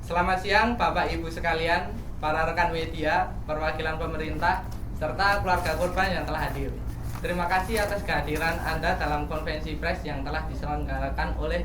Selamat siang Bapak Ibu sekalian, para rekan media, perwakilan pemerintah, serta keluarga korban yang telah hadir. Terima kasih atas kehadiran Anda dalam konferensi pers yang telah diselenggarakan oleh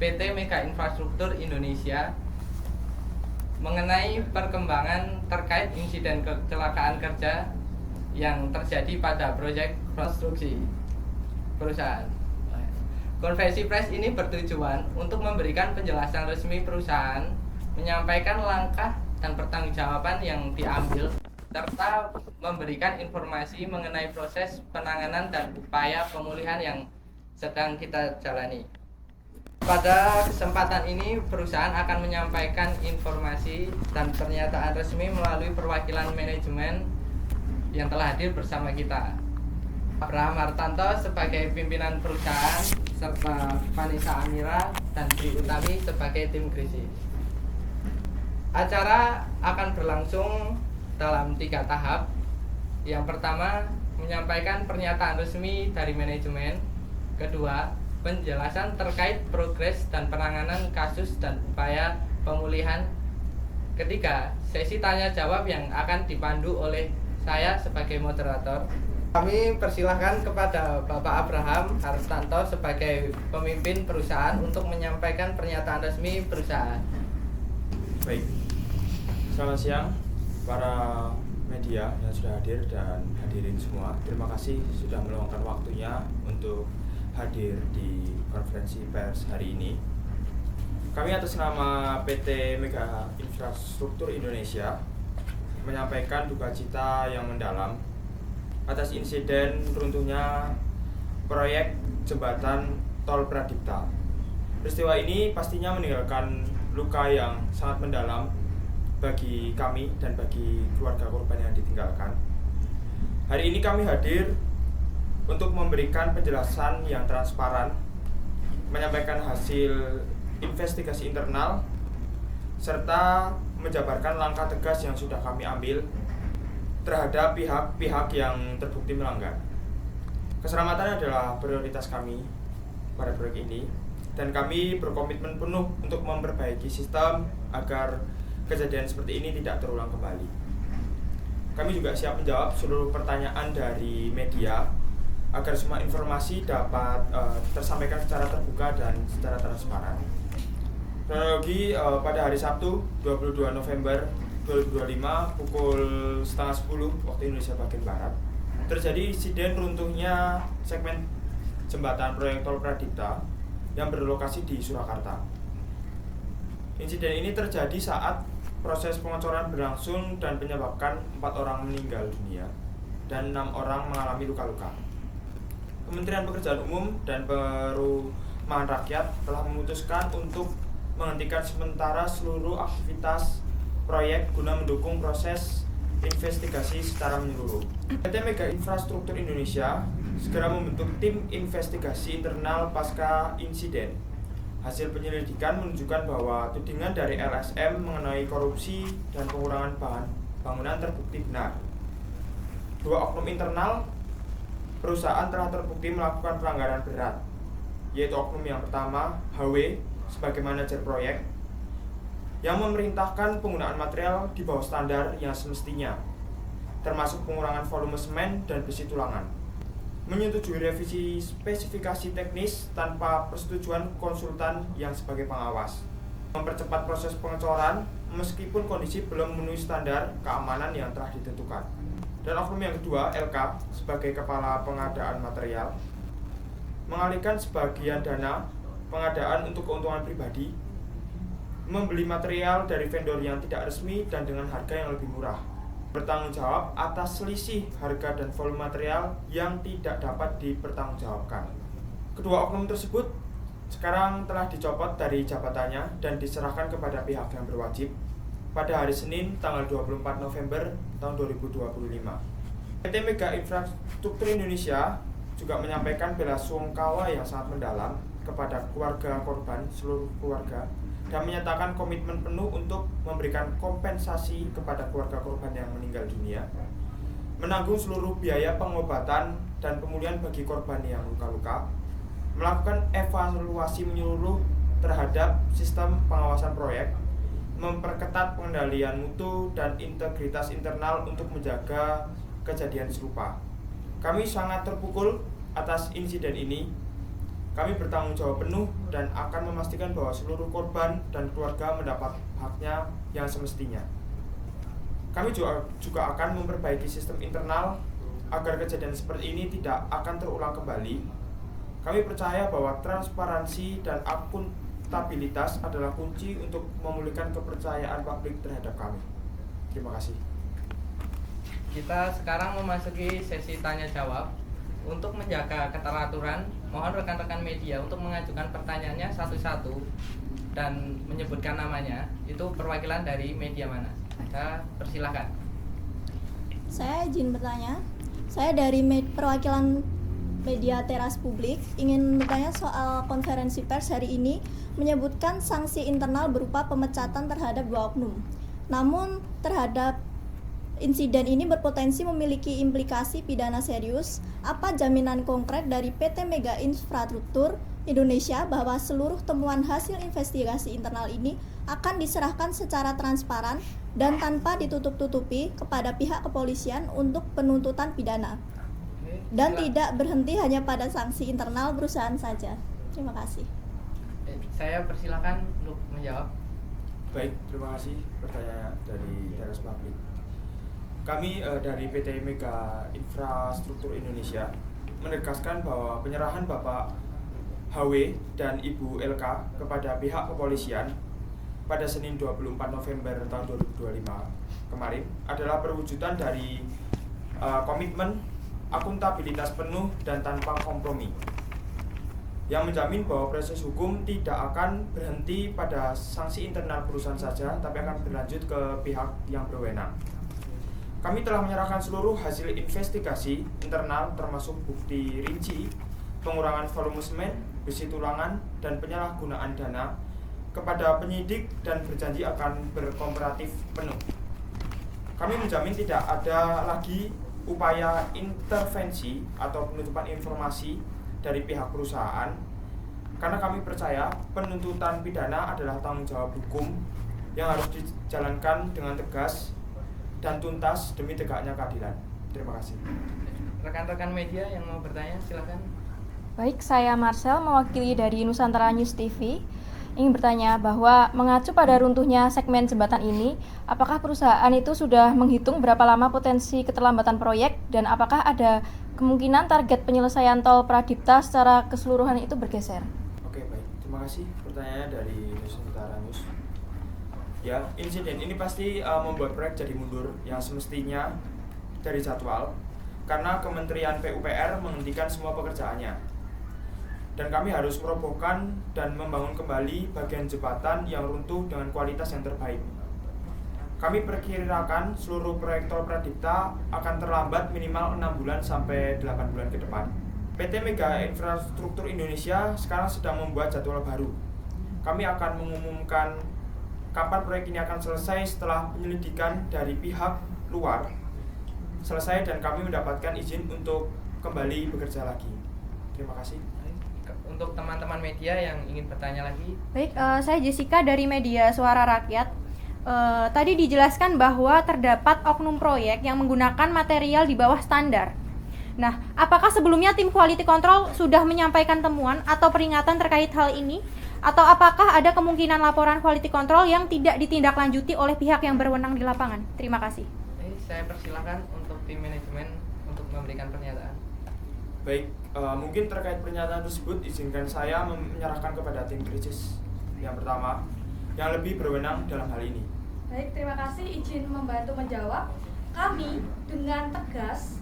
PT Mega Infrastruktur Indonesia mengenai perkembangan terkait insiden kecelakaan kerja yang terjadi pada proyek konstruksi perusahaan. Konferensi pers ini bertujuan untuk memberikan penjelasan resmi perusahaan, menyampaikan langkah dan pertanggungjawaban yang diambil, serta memberikan informasi mengenai proses penanganan dan upaya pemulihan yang sedang kita jalani. Pada kesempatan ini, perusahaan akan menyampaikan informasi dan pernyataan resmi melalui perwakilan manajemen yang telah hadir bersama kita. Abraham Hartanto sebagai pimpinan perusahaan, serta Vanessa Amira dan Tri Utami sebagai tim krisis. Acara akan berlangsung dalam 3 tahap. Yang pertama, menyampaikan pernyataan resmi dari manajemen. Kedua, penjelasan terkait progres dan penanganan kasus dan upaya pemulihan. Ketiga, sesi tanya jawab yang akan dipandu oleh saya sebagai moderator. Kami persilahkan kepada Bapak Abraham Hartanto sebagai pemimpin perusahaan untuk menyampaikan pernyataan resmi perusahaan. Baik, selamat siang para media yang sudah hadir dan hadirin semua. Terima kasih sudah meluangkan waktunya untuk hadir di konferensi pers hari ini. Kami atas nama PT Mega Infrastruktur Indonesia menyampaikan duka cita yang mendalam atas insiden runtuhnya proyek jembatan Tol Pradipta. Peristiwa ini pastinya meninggalkan luka yang sangat mendalam bagi kami dan bagi keluarga korban yang ditinggalkan. Hari ini kami hadir untuk memberikan penjelasan yang transparan, menyampaikan hasil investigasi internal, serta menjabarkan langkah tegas yang sudah kami ambil terhadap pihak-pihak yang terbukti melanggar. Keselamatan adalah prioritas kami pada proyek ini, dan kami berkomitmen penuh untuk memperbaiki sistem agar kejadian seperti ini tidak terulang kembali. Kami juga siap menjawab seluruh pertanyaan dari media agar semua informasi dapat tersampaikan secara terbuka dan secara transparan. Kronologi pada hari Sabtu 22 November 2025 pukul 9:30 waktu Indonesia bagian Barat terjadi insiden runtuhnya segmen jembatan proyek Tol Pradipta yang berlokasi di Surakarta. Insiden ini terjadi saat proses pengecoran berlangsung dan menyebabkan 4 orang meninggal dunia dan 6 orang mengalami luka-luka. Kementerian Pekerjaan Umum dan Perumahan Rakyat telah memutuskan untuk menghentikan sementara seluruh aktivitas proyek guna mendukung proses investigasi secara menyeluruh. PT Mega Infrastruktur Indonesia segera membentuk tim investigasi internal pasca insiden. Hasil penyelidikan menunjukkan bahwa tudingan dari LSM mengenai korupsi dan pengurangan bahan bangunan terbukti benar. 2 oknum internal perusahaan telah terbukti melakukan pelanggaran berat, yaitu oknum yang pertama, HW, sebagai manajer proyek, yang memerintahkan penggunaan material di bawah standar yang semestinya, termasuk pengurangan volume semen dan besi tulangan, menyetujui revisi spesifikasi teknis tanpa persetujuan konsultan yang sebagai pengawas, mempercepat proses pengecoran meskipun kondisi belum memenuhi standar keamanan yang telah ditentukan. Dan oknum yang kedua, LK, sebagai kepala pengadaan material, mengalihkan sebagian dana pengadaan untuk keuntungan pribadi, membeli material dari vendor yang tidak resmi dan dengan harga yang lebih murah, bertanggung jawab atas selisih harga dan volume material yang tidak dapat dipertanggungjawabkan. Kedua oknum tersebut sekarang telah dicopot dari jabatannya dan diserahkan kepada pihak yang berwajib pada hari Senin tanggal 24 November tahun 2025. PT Mega Infrastruktur Indonesia juga menyampaikan bela sungkawa yang sangat mendalam kepada keluarga korban, seluruh keluarga, dan menyatakan komitmen penuh untuk memberikan kompensasi kepada keluarga korban yang meninggal dunia, menanggung seluruh biaya pengobatan dan pemulihan bagi korban yang luka-luka, melakukan evaluasi menyeluruh terhadap sistem pengawasan proyek, memperketat pengendalian mutu dan integritas internal untuk menjaga kejadian serupa. Kami sangat terpukul atas insiden ini. Kami bertanggung jawab penuh dan akan memastikan bahwa seluruh korban dan keluarga mendapat haknya yang semestinya. Kami juga akan memperbaiki sistem internal agar kejadian seperti ini tidak akan terulang kembali. Kami percaya bahwa transparansi dan akuntabilitas adalah kunci untuk memulihkan kepercayaan publik terhadap kami. Terima kasih. Kita sekarang memasuki sesi tanya jawab. Untuk menjaga keteraturan, mohon rekan-rekan media untuk mengajukan pertanyaannya satu-satu dan menyebutkan namanya. Itu perwakilan dari media mana? Saya persilahkan. Saya izin bertanya. Saya dari perwakilan media Teras Publik ingin bertanya soal konferensi pers hari ini menyebutkan sanksi internal berupa pemecatan terhadap 2 oknum. Namun terhadap insiden ini berpotensi memiliki implikasi pidana serius. Apa jaminan konkret dari PT Mega Infrastruktur Indonesia bahwa seluruh temuan hasil investigasi internal ini akan diserahkan secara transparan dan tanpa ditutup-tutupi kepada pihak kepolisian untuk penuntutan pidana? Dan tidak berhenti hanya pada sanksi internal perusahaan saja. Terima kasih. Saya persilakan untuk menjawab. Baik, terima kasih pertanyaan dari Teras Publik. Kami dari PT Mega Infrastruktur Indonesia menegaskan bahwa penyerahan Bapak HW dan Ibu LK kepada pihak kepolisian pada Senin 24 November tahun 2025 kemarin adalah perwujudan dari komitmen akuntabilitas penuh dan tanpa kompromi yang menjamin bahwa proses hukum tidak akan berhenti pada sanksi internal perusahaan saja, tapi akan berlanjut ke pihak yang berwenang. Kami telah menyerahkan seluruh hasil investigasi internal termasuk bukti rinci, pengurangan volume semen, besi tulangan, dan penyalahgunaan dana kepada penyidik dan berjanji akan berkooperatif penuh. Kami menjamin tidak ada lagi upaya intervensi atau penutupan informasi dari pihak perusahaan karena kami percaya penuntutan pidana adalah tanggung jawab hukum yang harus dijalankan dengan tegas dan tuntas demi tegaknya keadilan. Terima kasih. Rekan-rekan media yang mau bertanya silakan. Baik, saya Marcel mewakili dari Nusantara News TV. Ingin bertanya bahwa mengacu pada runtuhnya segmen jembatan ini, apakah perusahaan itu sudah menghitung berapa lama potensi keterlambatan proyek dan apakah ada kemungkinan target penyelesaian tol Pradipta secara keseluruhan itu bergeser? Oke, baik. Terima kasih pertanyaannya dari Nusantara News. Ya, insiden ini pasti membuat proyek jadi mundur yang semestinya dari jadwal karena Kementerian PUPR menghentikan semua pekerjaannya. Dan kami harus merobohkan dan membangun kembali bagian jembatan yang runtuh dengan kualitas yang terbaik. Kami perkirakan seluruh proyek tol Pradipta akan terlambat minimal 6 bulan sampai 8 bulan ke depan. PT Mega Infrastruktur Indonesia sekarang sedang membuat jadwal baru. Kami akan mengumumkan kapan proyek ini akan selesai setelah penyelidikan dari pihak luar selesai dan kami mendapatkan izin untuk kembali bekerja lagi. Terima kasih. Untuk teman-teman media yang ingin bertanya lagi. Baik, saya Jessica dari media Suara Rakyat. Tadi dijelaskan bahwa terdapat oknum proyek yang menggunakan material di bawah standar. Nah, apakah sebelumnya tim quality control sudah menyampaikan temuan atau peringatan terkait hal ini? Atau apakah ada kemungkinan laporan quality control yang tidak ditindaklanjuti oleh pihak yang berwenang di lapangan? Terima kasih. Saya persilakan untuk tim manajemen untuk memberikan pernyataan. Baik, mungkin terkait pernyataan tersebut izinkan saya menyerahkan kepada tim krisis yang pertama yang lebih berwenang dalam hal ini. Baik, terima kasih izin membantu menjawab. Kami dengan tegas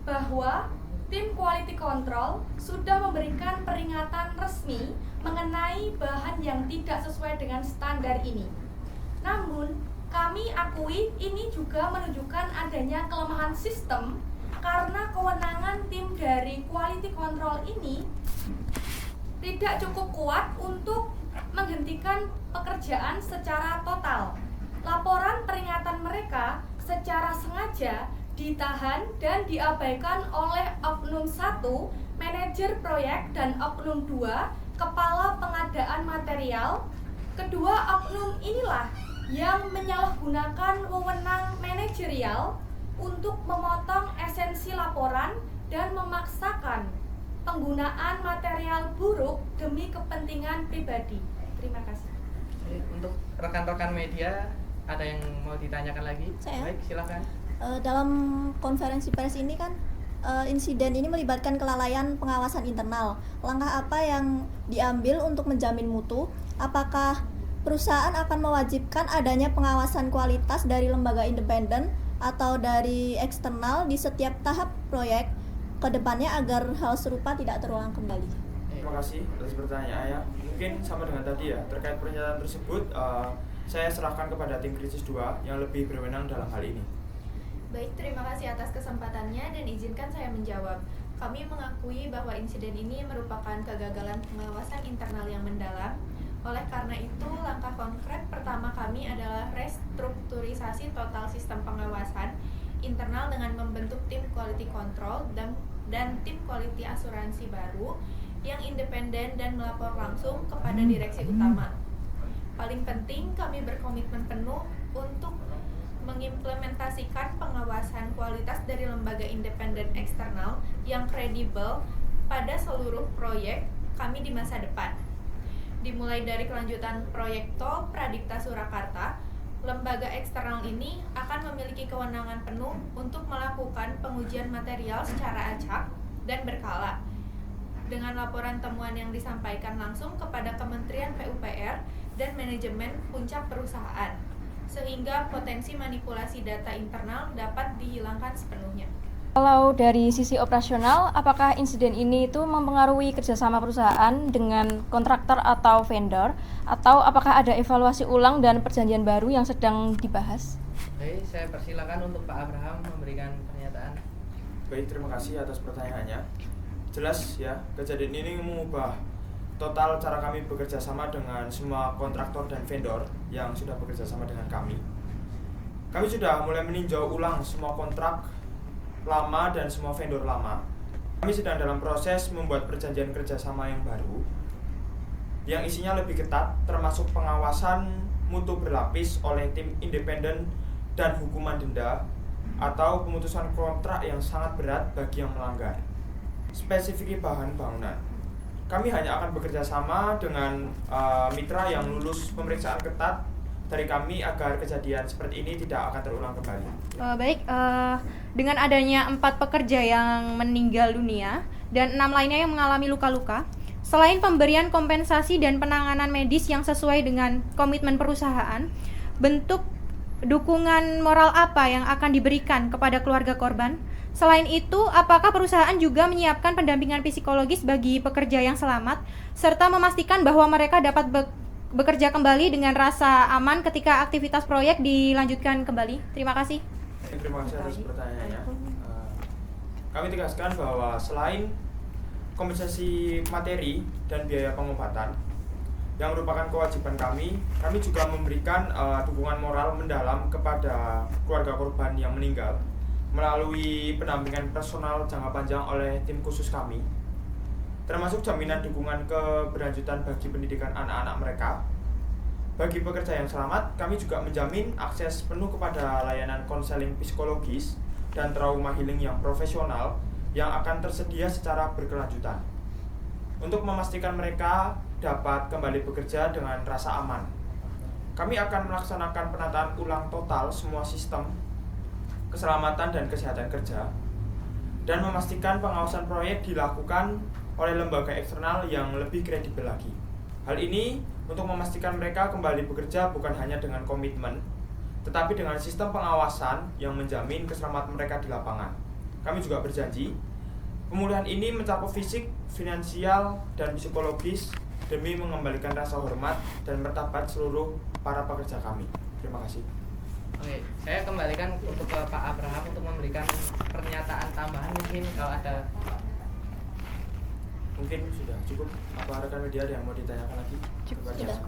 bahwa tim quality control sudah memberikan peringatan resmi mengenai bahan yang tidak sesuai dengan standar ini. Namun, kami akui ini juga menunjukkan adanya kelemahan sistem karena kewenangan tim dari quality control ini tidak cukup kuat untuk menghentikan pekerjaan secara total. Laporan peringatan mereka secara sengaja ditahan dan diabaikan oleh Oknum 1, manajer proyek, dan Oknum 2, kepala pengadaan material. Kedua oknum inilah yang menyalahgunakan wewenang manajerial untuk memotong esensi laporan dan memaksakan penggunaan material buruk demi kepentingan pribadi. Terima kasih. Untuk rekan-rekan media, ada yang mau ditanyakan lagi? Saya. Baik, silakan. Dalam konferensi pers ini kan insiden ini melibatkan kelalaian pengawasan internal. Langkah apa yang diambil untuk menjamin mutu? Apakah perusahaan akan mewajibkan adanya pengawasan kualitas dari lembaga independen atau dari eksternal di setiap tahap proyek ke depannya agar hal serupa tidak terulang kembali? Terima kasih atas pertanyaannya. Mungkin sama dengan tadi ya, terkait pernyataan tersebut saya serahkan kepada tim krisis 2 yang lebih berwenang dalam hal ini. Baik, terima kasih atas kesempatannya dan izinkan saya menjawab. Kami mengakui bahwa insiden ini merupakan kegagalan pengawasan internal yang mendalam. Oleh karena itu, langkah konkret pertama kami adalah restrukturisasi total sistem pengawasan internal dengan membentuk tim quality control dan tim quality asuransi baru yang independen dan melapor langsung kepada direksi utama. Paling penting, kami berkomitmen penuh untuk mengimplementasikan pengawasan kualitas dari lembaga independen eksternal yang kredibel pada seluruh proyek kami di masa depan. Dimulai dari kelanjutan proyek tol Pradikta Surakarta, lembaga eksternal ini akan memiliki kewenangan penuh untuk melakukan pengujian material secara acak dan berkala, dengan laporan temuan yang disampaikan langsung kepada Kementerian PUPR dan manajemen puncak perusahaan, sehingga potensi manipulasi data internal dapat dihilangkan sepenuhnya. Kalau dari sisi operasional, apakah insiden ini itu mempengaruhi kerjasama perusahaan dengan kontraktor atau vendor, atau apakah ada evaluasi ulang dan perjanjian baru yang sedang dibahas? Baik, saya persilakan untuk Pak Abraham memberikan pernyataan. Baik, terima kasih atas pertanyaannya. Jelas ya, kejadian ini mengubah total cara kami bekerja sama dengan semua kontraktor dan vendor yang sudah bekerja sama dengan kami. Kami sudah mulai meninjau ulang semua kontrak lama dan semua vendor lama. Kami sedang dalam proses membuat perjanjian kerjasama yang baru yang isinya lebih ketat, termasuk pengawasan mutu berlapis oleh tim independen dan hukuman denda atau pemutusan kontrak yang sangat berat bagi yang melanggar. Spesifik bahan bangunan, kami hanya akan bekerja sama dengan mitra yang lulus pemeriksaan ketat dari kami agar kejadian seperti ini tidak akan terulang kembali. Dengan adanya 4 pekerja yang meninggal dunia dan 6 lainnya yang mengalami luka-luka, selain pemberian kompensasi dan penanganan medis yang sesuai dengan komitmen perusahaan, bentuk dukungan moral apa yang akan diberikan kepada keluarga korban? Selain itu, apakah perusahaan juga menyiapkan pendampingan psikologis bagi pekerja yang selamat, serta memastikan bahwa mereka dapat bekerja kembali dengan rasa aman ketika aktivitas proyek dilanjutkan kembali? Terima kasih. Terima kasih atas pertanyaannya. Kami tegaskan bahwa selain kompensasi materi dan biaya pengobatan yang merupakan kewajiban kami juga memberikan dukungan moral mendalam kepada keluarga korban yang meninggal melalui pendampingan personal jangka panjang oleh tim khusus kami, termasuk jaminan dukungan keberlanjutan bagi pendidikan anak-anak mereka. Bagi pekerja yang selamat, kami juga menjamin akses penuh kepada layanan konseling psikologis dan trauma healing yang profesional yang akan tersedia secara berkelanjutan untuk memastikan mereka dapat kembali bekerja dengan rasa aman. Kami akan melaksanakan penataan ulang total semua sistem keselamatan dan kesehatan kerja dan memastikan pengawasan proyek dilakukan oleh lembaga eksternal yang lebih kredibel lagi. Hal ini untuk memastikan mereka kembali bekerja bukan hanya dengan komitmen, tetapi dengan sistem pengawasan yang menjamin keselamatan mereka di lapangan. Kami juga berjanji, pemulihan ini mencakup fisik, finansial, dan psikologis demi mengembalikan rasa hormat dan martabat seluruh para pekerja kami. Terima kasih. Oke, saya kembalikan untuk ke Pak Abraham untuk memberikan pernyataan tambahan, mungkin kalau ada. Mungkin sudah cukup. Apa rekan media ada yang mau ditanyakan lagi? Sudah.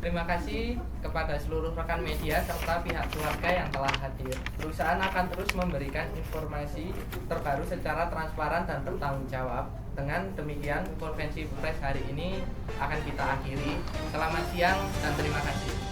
Terima kasih kepada seluruh rekan media serta pihak keluarga yang telah hadir. Perusahaan akan terus memberikan informasi terbaru secara transparan dan bertanggung jawab Dengan demikian konferensi pers hari ini akan kita akhiri. Selamat siang dan terima kasih.